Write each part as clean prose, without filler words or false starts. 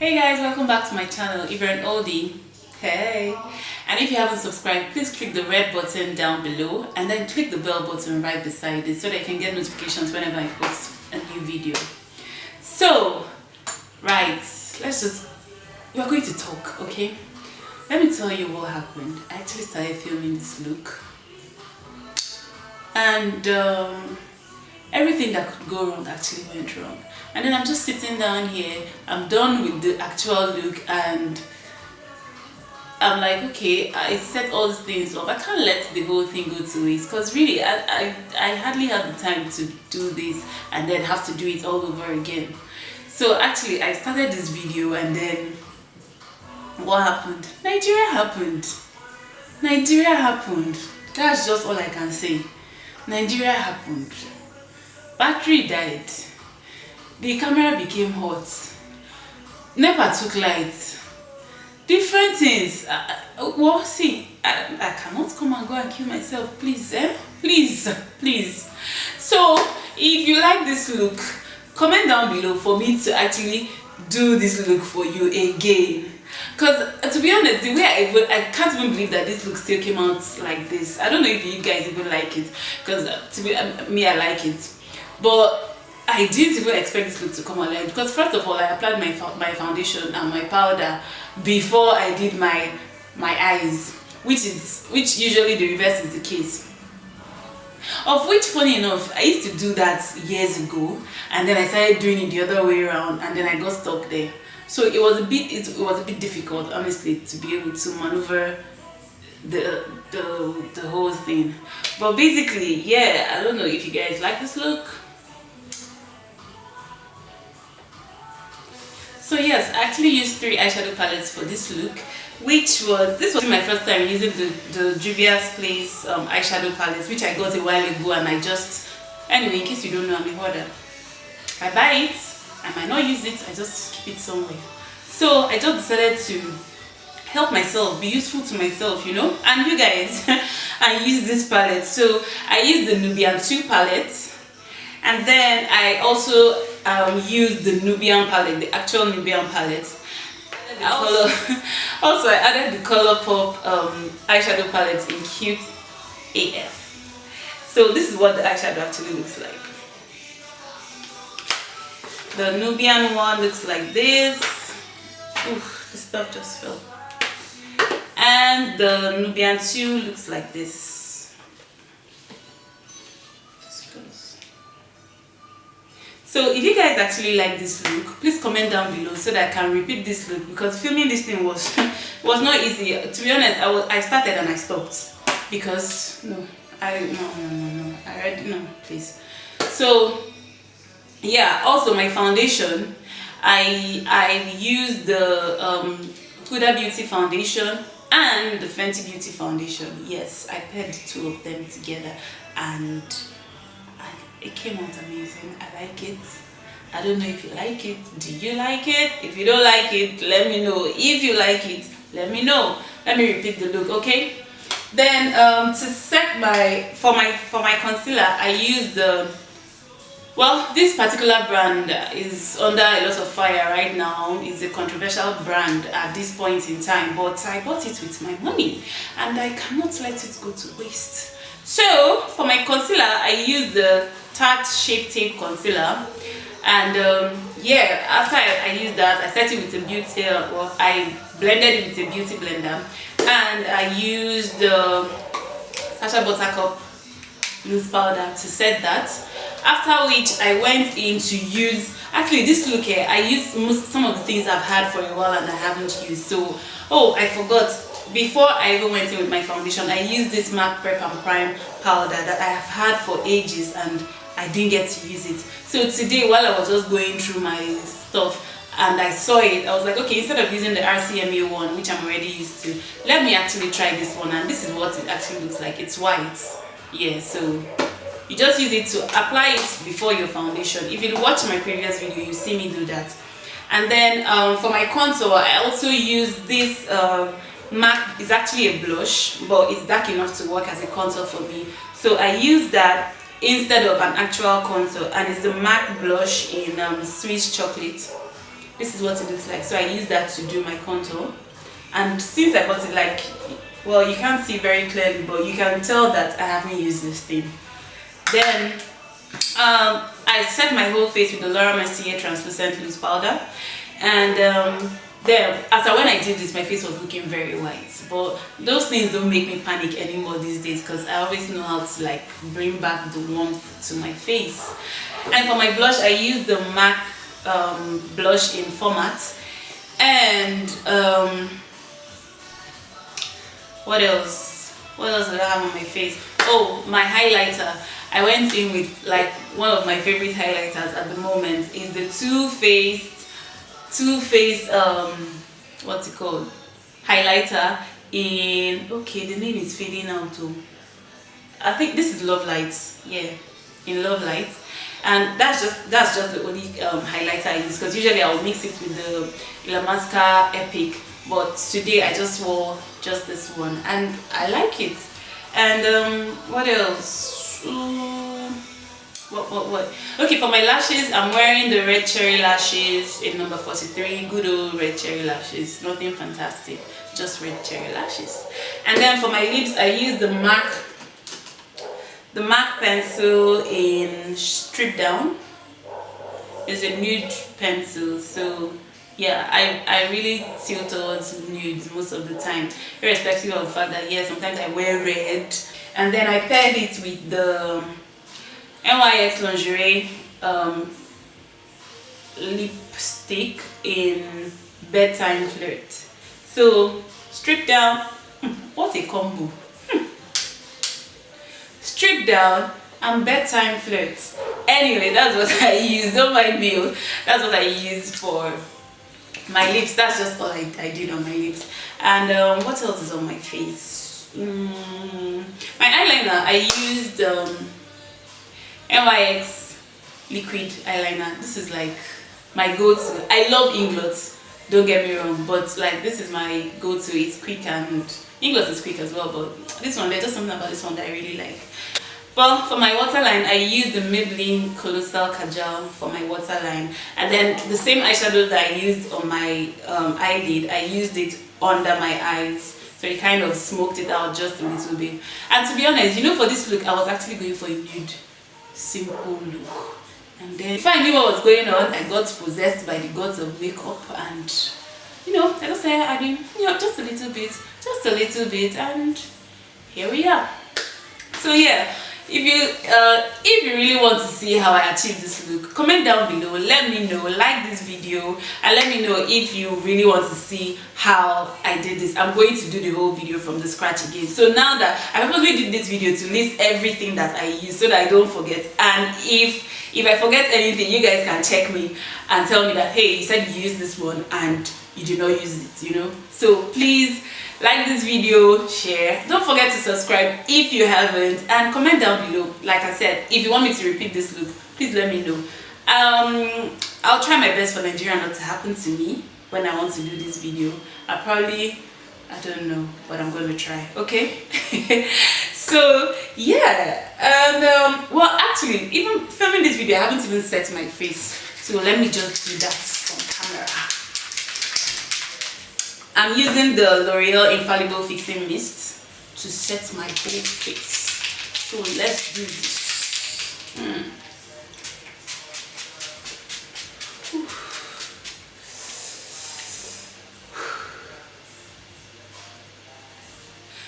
Hey guys, welcome back to my channel. If you're an oldie, hey, and if you haven't subscribed, please click the red button down below and then click the bell button right beside it so that you can get notifications whenever I post a new video. So right, we're going to talk. Okay, let me tell you what happened. I actually started filming this look and everything that could go wrong actually went wrong. And then I'm just sitting down here, I'm done with the actual look and I'm like, okay, I set all these things up. I can't let the whole thing go to waste because really I hardly had the time to do this and then have to do it all over again. So actually I started this video and then what happened? Nigeria happened. Nigeria happened. That's just all I can say. Nigeria happened. Battery died. The camera became hot. NEPA took light. Different things. Well, see, I cannot come and go and kill myself, please, please. So, if you like this look, comment down below for me to actually do this look for you again. Because to be honest, the way I can't even believe that this look still came out like this. I don't know if you guys even like it, because me, I like it. But I didn't even expect this look to come out like, because first of all, I applied my foundation and my powder before I did my eyes, which usually the reverse is the case. Of which, funny enough, I used to do that years ago, and then I started doing it the other way around, and then I got stuck there. So it was a bit difficult, honestly, to be able to maneuver the whole thing. But basically, yeah, I don't know if you guys like this look. So yes, I actually used 3 eyeshadow palettes for this look, this was my first time using the Juvia's Place eyeshadow palettes, which I got a while ago, and anyway, in case you don't know, I'm a hoarder. I buy it, I might not use it, I just keep it somewhere. So I just decided to help myself, be useful to myself, you know, and you guys, and use this palette. So I used the Nubian 2 palette, and then I also used the Nubian palette, the actual Nubian palette. Also, I added the Colourpop eyeshadow palette in Cute AF. So this is what the eyeshadow actually looks like. The Nubian one looks like this. Oof, the stuff just fell. And the Nubian 2 looks like this. So if you guys actually like this look, please comment down below so that I can repeat this look, because filming this thing was not easy. To be honest, I started and I stopped because no, please. So yeah, also my foundation, I used the Huda Beauty foundation and the Fenty Beauty foundation. Yes, I paired the 2 of them together and it came out amazing. I like it. I don't know if you like it. Do you like it? If you don't like it, let me know. If you like it, let me know. Let me repeat the look, okay? Then to set for my concealer, I used this particular brand is under a lot of fire right now. It's a controversial brand at this point in time, but I bought it with my money and I cannot let it go to waste. So for my concealer, I used the Tarte Shape Tape concealer, and yeah, after I used that, I set it with a beauty. I blended it with a beauty blender, and I used the Sacha Buttercup loose powder to set that. After which, I went in to use. Actually, this look here, I used some of the things I've had for a while and I haven't used. So, oh, I forgot. Before I even went in with my foundation, I used this MAC Prep and Prime powder that I have had for ages and I didn't get to use it. So today, while I was just going through my stuff and I saw it, I was like, okay, instead of using the RCMA one, which I'm already used to, let me actually try this one. And this is what it actually looks like. It's white. Yeah, so you just use it to apply it before your foundation. If you watch my previous video, you see me do that. And then for my contour, I also use this MAC. Is actually a blush, but it's dark enough to work as a contour for me. So I use that instead of an actual contour, and it's the MAC blush in Swiss Chocolate. this is what it looks like. So I use that to do my contour. And since I bought it, like, well, you can't see very clearly, but you can tell that I haven't used this thing. Then I set my whole face with the Laura Mercier translucent loose powder, and then after when I did this, my face was looking very white. But those things don't make me panic anymore these days, because I always know how to like bring back the warmth to my face. And for my blush, I use the MAC blush in Format. And what else did I have on my face? Oh, my highlighter. I went in with like one of my favorite highlighters at the moment is the Too Faced what's it called, highlighter in, okay, the name is fading out too. I think this is Love Lights. Yeah, in Love Lights. And that's just the only highlighter I use, because usually I'll mix it with the Illamasqua Epic, but today I just wore just this one and I like it. And what else? What? Okay, for my lashes, I'm wearing the red cherry lashes in number 43. Good old red cherry lashes, nothing fantastic, just red cherry lashes. And then for my lips, I use the MAC pencil in Strip Down. It's a nude pencil, so yeah, I really tilt towards nudes most of the time, irrespective of the fact that, yeah, sometimes I wear red. And then I paired it with the NYX Lingerie lipstick in Bedtime Flirt. So Strip Down, what a combo. Strip Down and Bedtime Flirt. Anyway, that's what I use. Don't mind me. That's what I use for my lips. That's just all I did on my lips. And what else is on my face? My eyeliner, I used NYX liquid eyeliner. This is like my go-to. I love Inglots, don't get me wrong, but like this is my go-to. It's quick, and Inglots is quick as well, but this one, there's just something about this one that I really like. Well, for my waterline, I use the Maybelline Colossal Kajal for my waterline, and then the same eyeshadow that I used on my eyelid, I used it under my eyes, so it kind of smoked it out just a little bit. And to be honest, you know, for this look, I was actually going for a nude, simple look. And then if I knew what was going on, I got possessed by the gods of makeup, and you know, I just said, I mean, you know, just a little bit, and here we are. So yeah, if you really want to see how I achieve this look, comment down below, let me know, like this video, and let me know if you really want to see how I did this. I'm going to do the whole video from the scratch again. So now that I probably did this video to list everything that I use so that I don't forget, and if I forget anything, you guys can check me and tell me that, hey, you said you used this one and you did not use it, you know. So please like this video, share, don't forget to subscribe if you haven't, and comment down below. Like I said, if you want me to repeat this look, please let me know. I'll try my best for Nigeria not to happen to me when I want to do this video. I don't know, but I'm going to try, okay? So yeah, and well, actually, even filming this video, I haven't even set my face, so let me just do that on camera. I'm using the L'Oreal Infallible Fixing Mist to set my whole face. So let's do this.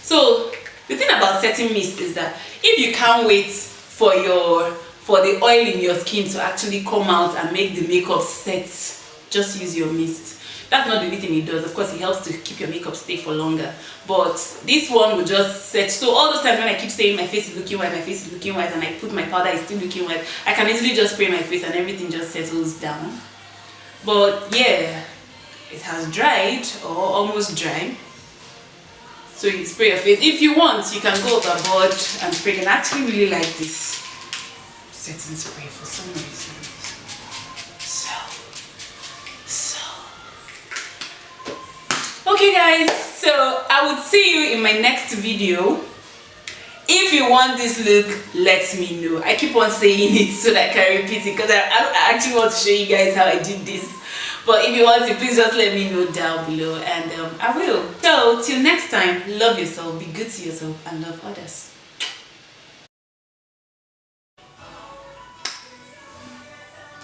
So the thing about setting mist is that if you can't wait for the oil in your skin to actually come out and make the makeup set, just use your mist. That's not the only thing it does. Of course, it helps to keep your makeup stay for longer, but this one will just set. So all those times when I keep saying my face is looking white, and I put my powder, it's still looking white, I can easily just spray my face and everything just settles down. But yeah, it has dried or almost dried. So you spray your face. If you want, you can go overboard and spray. And I actually really like this setting spray for some reason. Okay guys, so I would see you in my next video. If you want this look, let me know. I keep on saying it so that I can repeat it, because I actually want to show you guys how I did this. But if you want to, please just let me know down below, and I will. So till next time, love yourself, be good to yourself, and love others.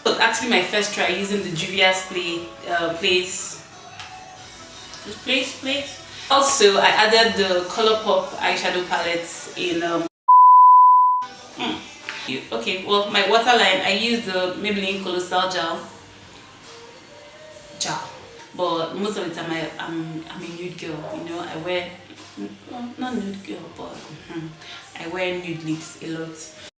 It was actually my first try using the Juvia's place. Also, I added the ColourPop eyeshadow palettes in okay, well, my waterline, I use the Maybelline Colossal gel, but most of the time I'm a nude girl, you know. I wear, well, not nude girl, but I wear nude lips a lot.